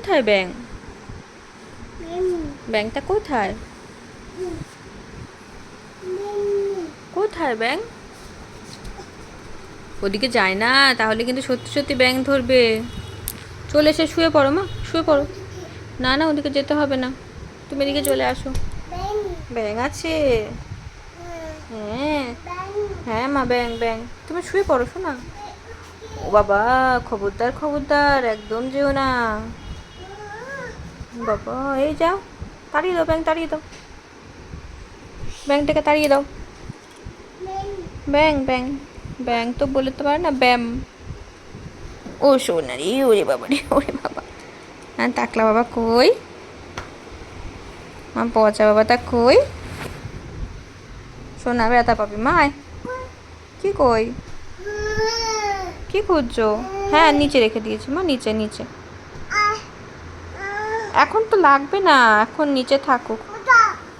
কোথায় ব্যাং? ব্যাংটা কোথায়? কোথায় ব্যাং? ওদিকে যায় না, তাহলে কিন্তু সত্যি সত্যি ব্যাং ধরবে। চলে এসে শুয়ে পড়ো মা, শুয়ে পড়ো। না না, ওদিকে যেতে হবে না, তুমি এদিকে চলে আসো। ব্যাং আছে? হ্যাঁ হ্যাঁ মা, ব্যাং ব্যাং। তুমি শুয়ে পড়ো শোনা। ও বাবা, খবরদার খবরদার, একদম যেও না বাবা। এই যাও, তাড়িয়ে দাও ব্যাং, তাড়িয়ে দাও। ব্যাংটাকে তাড়িয়ে দাও। ব্যাং ব্যাং। ব্যাং তো বলতে পারে না, ব্যাম। ও সোনারি, ওরে বাবা রে, ওরে বাবা। হ্যাঁ টাকলা বাবা কই? মা পচা বাবা তা কই? সোনা ব্যথা পাবি মায়। কি কই? কি খুঁজছো? হ্যাঁ নিচে রেখে দিয়েছি মা, নিচে নিচে। এখন তো লাগবে না, এখন নিচে থাকুক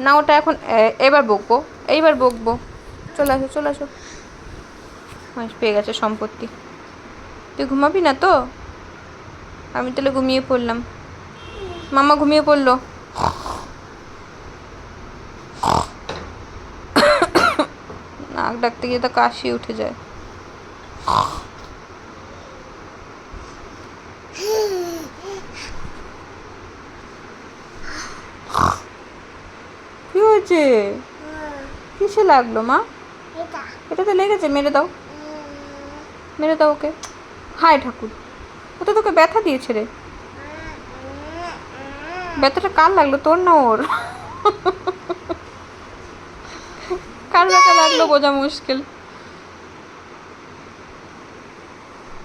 না। ওটা এখন এবার বকবো, এইবার বকবো। চলে আসো চলে আসো। পেয়ে গেছে সম্পত্তি। তুই ঘুমাবি না তো? আমি তাহলে ঘুমিয়ে পড়লাম। মামা ঘুমিয়ে পড়লো। নাক ডাকতে গিয়ে তো কাশি উঠে যায়। কি হয়েছে? কিসে লাগলো মা? এটাতে লেগেছে, মেরে দাও, মেরে দাও ওকে। হায় ঠাকুর, ও তো তোকে ব্যথা দিয়েছে রে। ব্যথাটা কার লাগলো, তোর না ওর? কার ব্যথা লাগলো বোঝা মুশকিল।